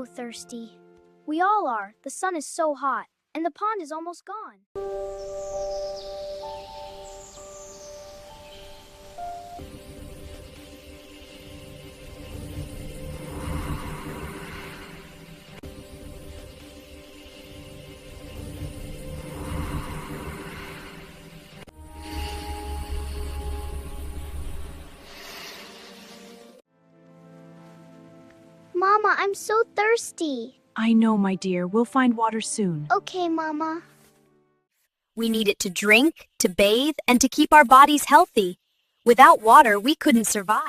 so thirsty. We all are. The sun is so hot, and the pond is almost gone. Mama, I'm so thirsty. I know, my dear. We'll find water soon. Okay, Mama. We need it to drink, to bathe, and to keep our bodies healthy. Without water, we couldn't survive.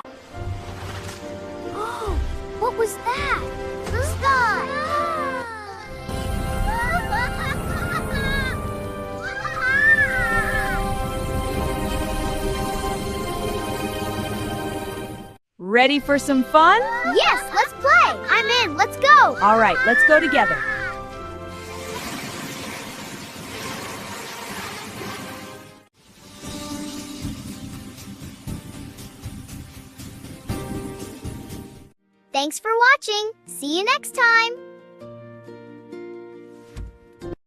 Oh, what was that? The sky! Ready for some fun? Yes, let's play! I'm in, let's go! All right, let's go together. Thanks for watching! See you next time!